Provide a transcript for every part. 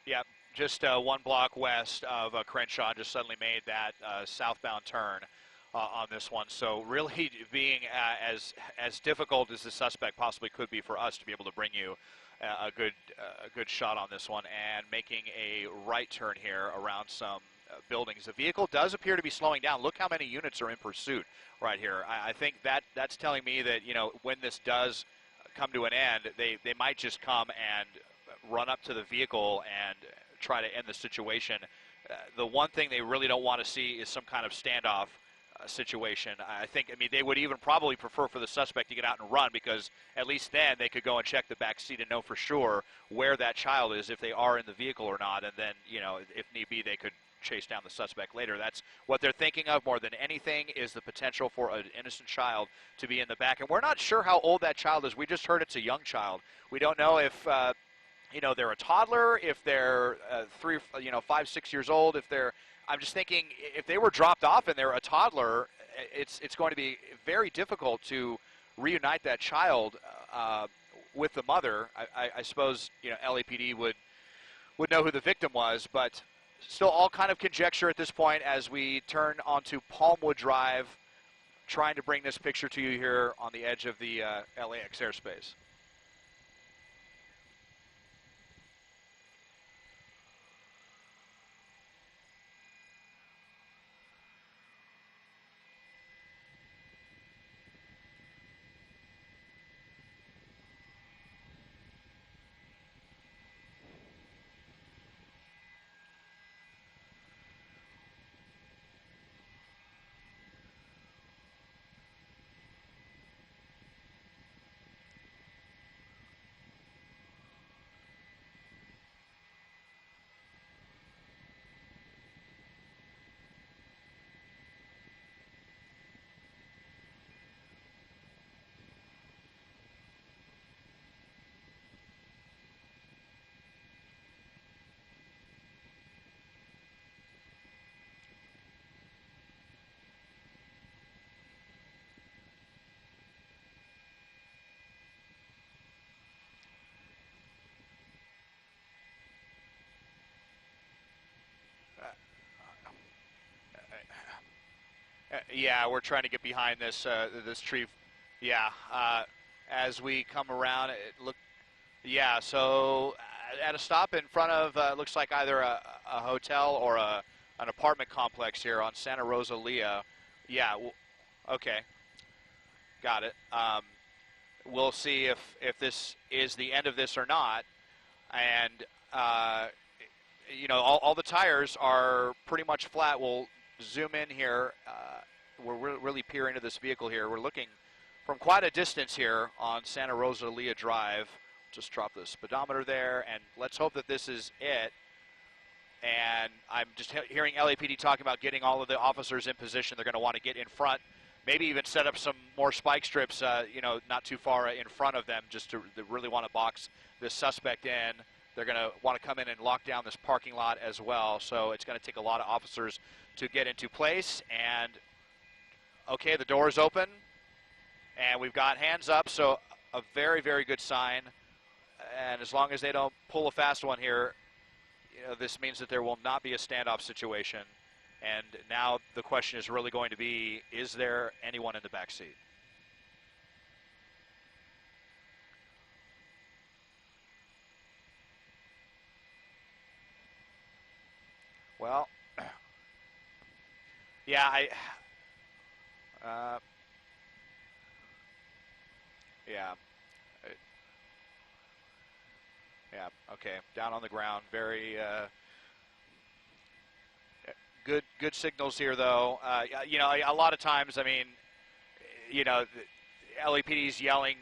Yeah, just 1 block west of Crenshaw, just suddenly made that southbound turn on this one. So really being as difficult as the suspect possibly could be for us to be able to bring you a good shot on this one, and making a right turn here around some buildings. The vehicle does appear to be slowing down. Look how many units are in pursuit right here. I think that's telling me that, you know, when this does come to an end, they might just come and run up to the vehicle and try to end the situation. The one thing they really don't want to see is some kind of standoff situation. I mean, they would even probably prefer for the suspect to get out and run, because at least then they could go and check the back seat and know for sure where that child is, if they are in the vehicle or not, and then, you know, if need be, they could chase down the suspect later. That's what they're thinking of more than anything, is the potential for an innocent child to be in the back. And we're not sure how old that child is. We just heard it's a young child. We don't know if you know, they're a toddler, if they're 5, 6 years old, if they're, I'm just thinking, if they were dropped off and they're a toddler, it's going to be very difficult to reunite that child with the mother. I suppose, you know, LAPD would know who the victim was, but still all kind of conjecture at this point as we turn onto Palmwood Drive, trying to bring this picture to you here on the edge of the LAX airspace. Yeah, we're trying to get behind this this tree. Yeah, as we come around, yeah. So at a stop in front of looks like either a hotel or an apartment complex here on Santa Rosa Lea. Yeah. Okay. Got it. We'll see if this is the end of this or not, and you know, all the tires are pretty much flat. We'll zoom in here. We're really peer into this vehicle here. We're looking from quite a distance here on Santa Rosa Lea Drive. Just drop the speedometer there, and let's hope that this is it. And I'm just hearing LAPD talking about getting all of the officers in position. They're going to want to get in front, maybe even set up some more spike strips, you know, not too far in front of them, just to really want to box this suspect in. They're going to want to come in and lock down this parking lot as well. So it's going to take a lot of officers to get into place. And okay, the door is open, and we've got hands up, so a very, very good sign. And as long as they don't pull a fast one here, you know, this means that there will not be a standoff situation. And now the question is really going to be, is there anyone in the back seat? Well, yeah, yeah. Yeah, okay, down on the ground. Very good signals here, though. You know, a lot of times, I mean, you know, LAPD's yelling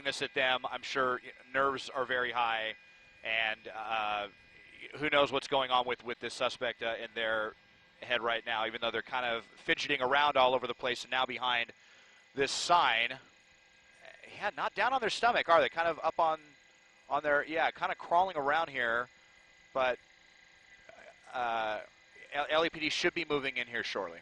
this at them. I'm sure nerves are very high, and who knows what's going on with this suspect in their head right now, even though they're kind of fidgeting around all over the place and now behind this sign. Yeah, not down on their stomach, are they? Kind of up on their, yeah, kind of crawling around here, but LAPD should be moving in here shortly.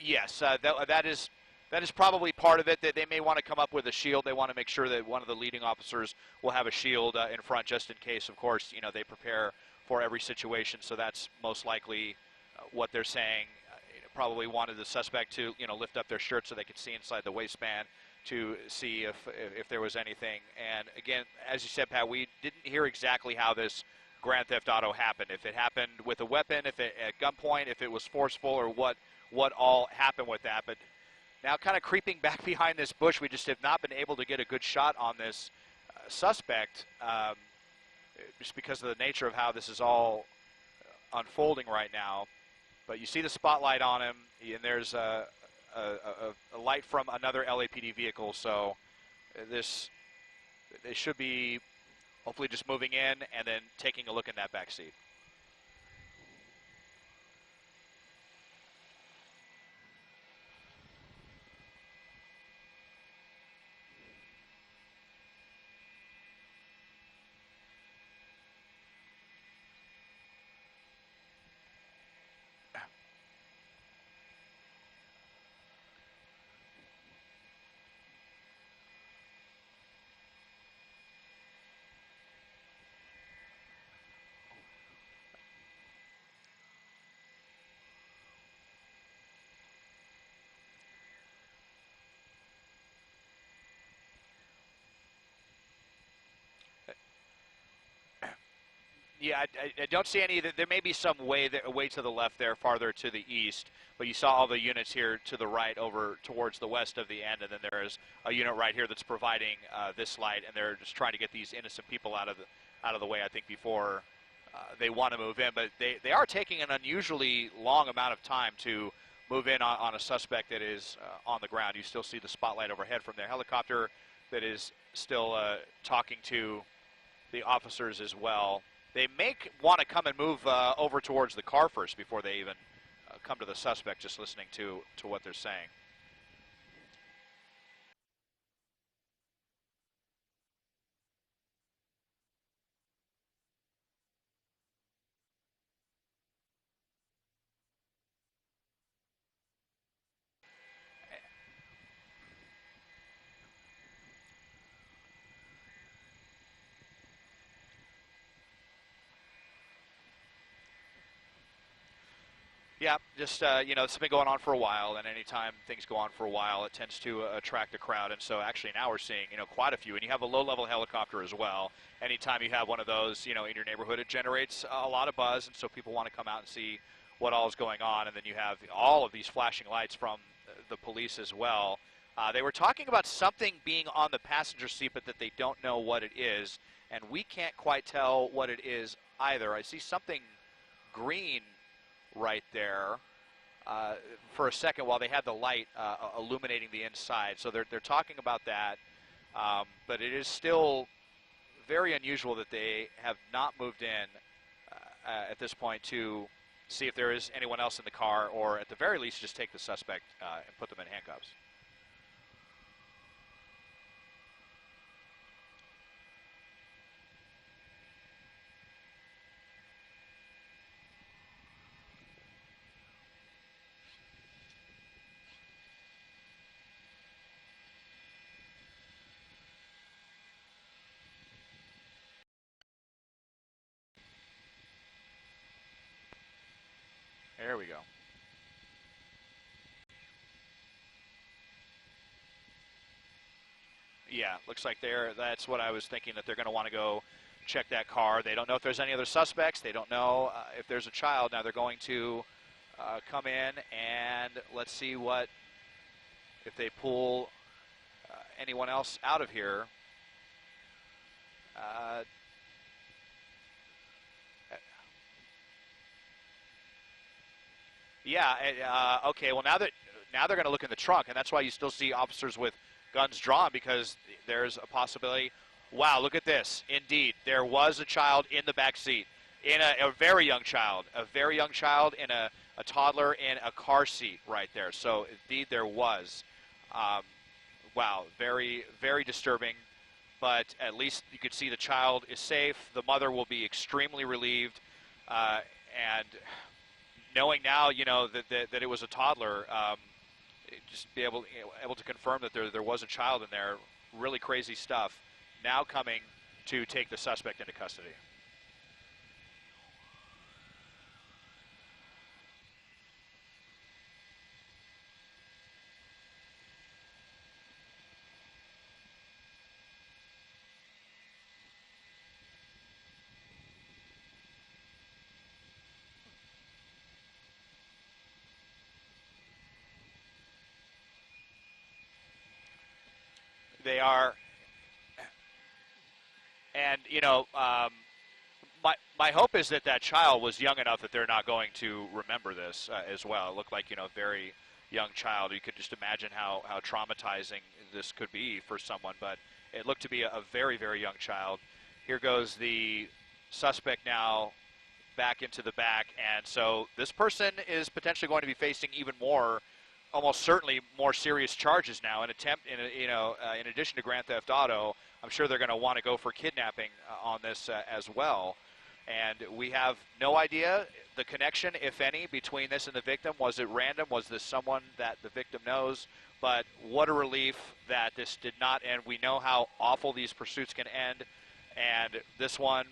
Yes, that is probably part of it. That they may want to come up with a shield. They want to make sure that one of the leading officers will have a shield in front, just in case. Of course, they prepare for every situation. So that's most likely what they're saying. Probably wanted the suspect to lift up their shirt so they could see inside the waistband to see if there was anything. And again, as you said, Pat, we didn't hear exactly how this Grand Theft Auto happened. If it happened with a weapon, if it at gunpoint, if it was forceful, or what all happened with that. But now kind of creeping back behind this bush, we just have not been able to get a good shot on this suspect just because of the nature of how this is all unfolding right now. But you see the spotlight on him, and there's a light from another LAPD vehicle, so they should be hopefully just moving in and then taking a look in that back seat. Yeah, I don't see any. There may be some way to the left there, farther to the east, but you saw all the units here to the right over towards the west of the end, and then there is a unit right here that's providing this light, and they're just trying to get these innocent people out of the way, I think, before they want to move in. But they are taking an unusually long amount of time to move in on a suspect that is on the ground. You still see the spotlight overhead from their helicopter that is still talking to the officers as well. They may want to come and move over towards the car first before they even come to the suspect, just listening to what they're saying. Yeah, just, this has been going on for a while, and anytime things go on for a while, it tends to attract a crowd. And so actually now we're seeing, quite a few. And you have a low-level helicopter as well. Anytime you have one of those, in your neighborhood, it generates a lot of buzz, and so people want to come out and see what all is going on. And then you have all of these flashing lights from the police as well. They were talking about something being on the passenger seat, but that they don't know what it is. And we can't quite tell what it is either. I see something green right there for a second while they had the light illuminating the inside. So they're talking about that, but it is still very unusual that they have not moved in at this point to see if there is anyone else in the car, or at the very least just take the suspect and put them in handcuffs. There we go. Yeah, looks like that's what I was thinking, that they're going to want to go check that car. They don't know if there's any other suspects. They don't know if there's a child. Now they're going to come in, and let's see if they pull anyone else out of here. Yeah, okay, well now they're going to look in the trunk, and that's why you still see officers with guns drawn, because there's a possibility. Wow, look at this. Indeed, there was a child in the back seat, in a very young child, in a toddler in a car seat right there. So indeed there was. Wow, very, very disturbing, but at least you could see the child is safe. The mother will be extremely relieved, and knowing now, that it was a toddler, just be able to confirm that there was a child in there. Really crazy stuff. Now coming to take the suspect into custody. They are, and my hope is that that child was young enough that they're not going to remember this as well. It looked like very young child. You could just imagine how traumatizing this could be for someone, but it looked to be a very, very young child. Here goes the suspect now back into the back, and so this person is potentially going to be facing even more, almost certainly more serious charges now. In addition to grand theft auto, I'm sure they're going to want to go for kidnapping on this as well. And we have no idea the connection, if any, between this and the victim. Was it random? Was this someone that the victim knows? But what a relief that this did not end. We know how awful these pursuits can end, and this one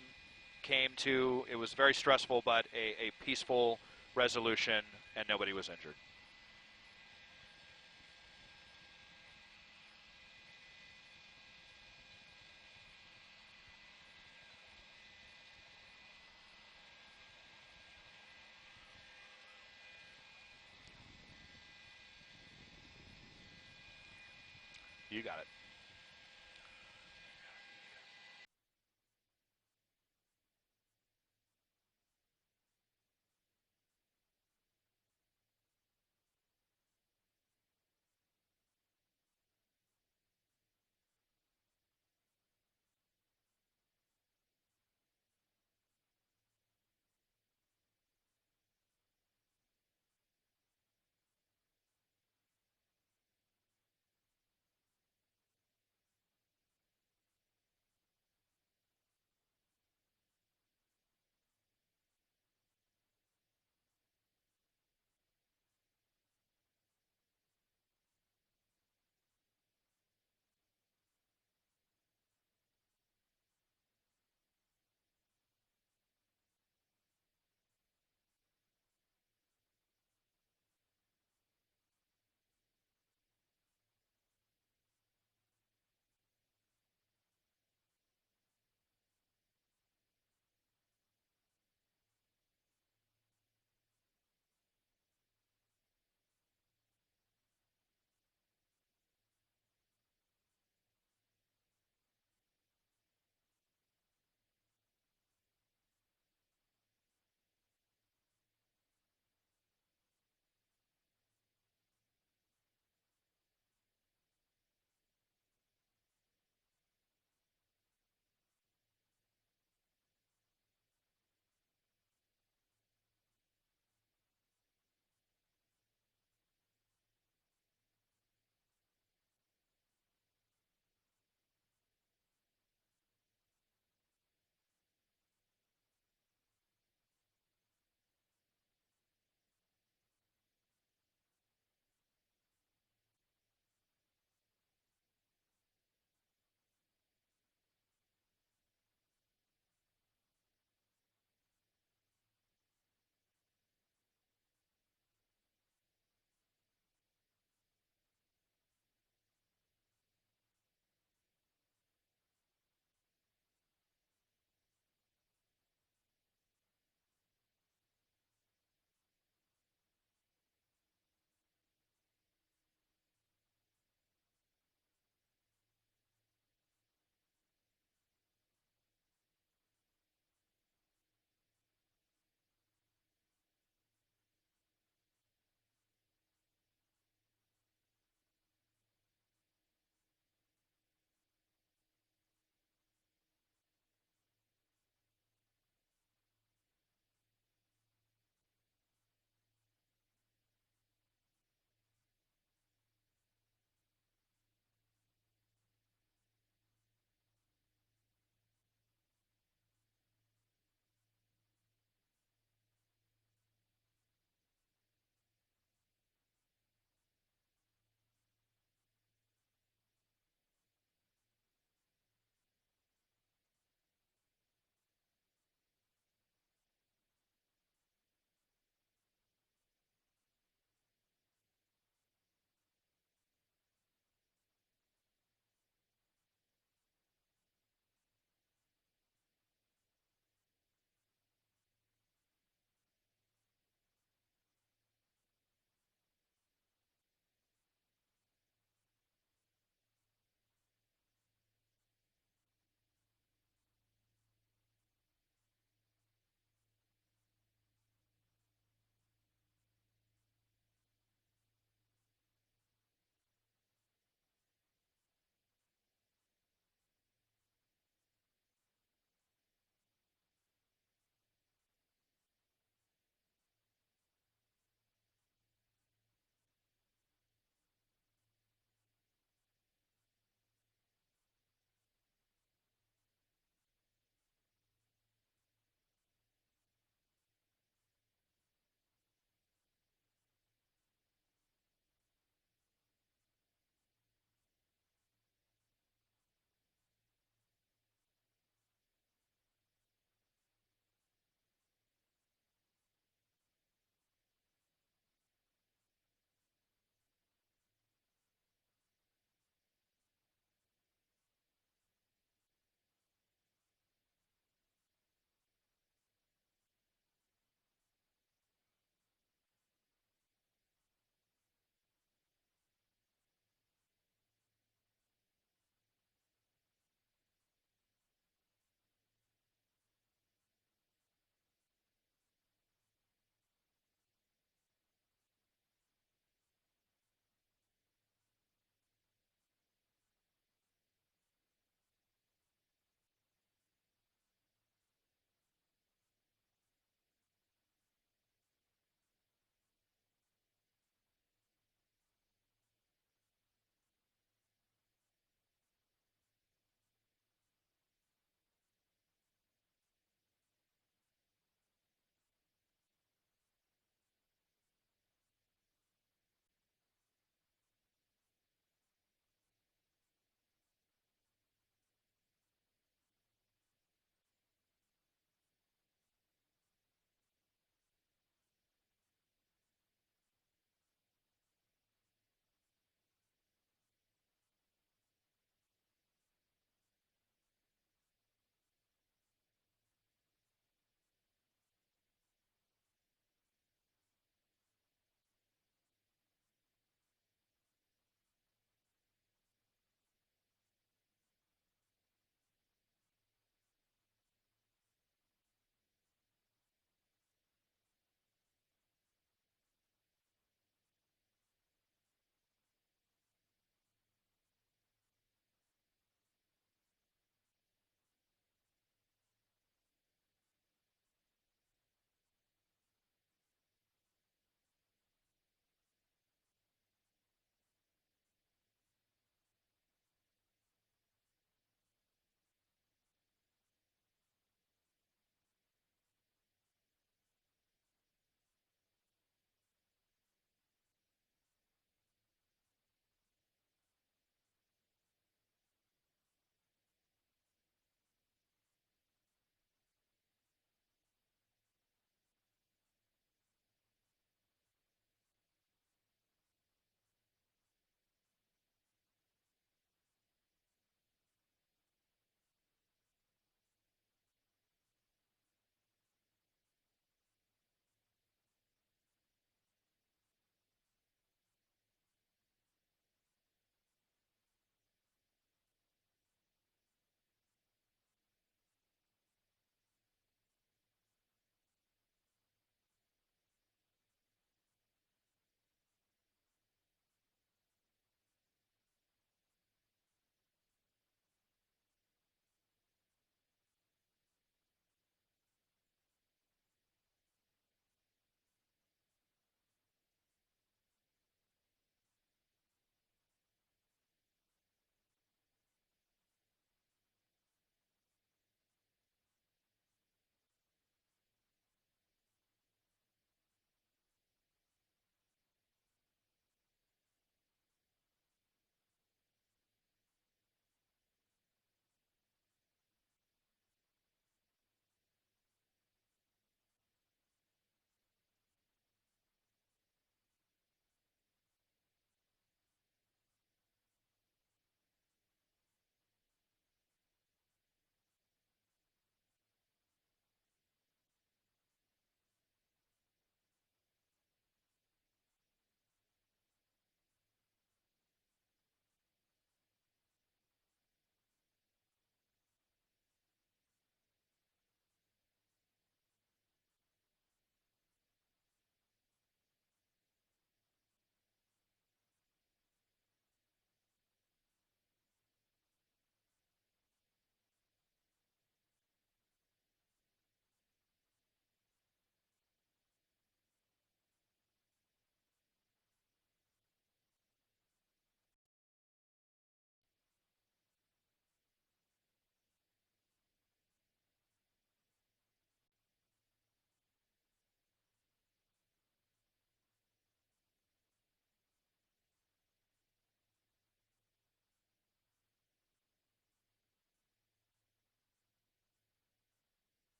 came to, it was very stressful, but a peaceful resolution, and nobody was injured. You got it.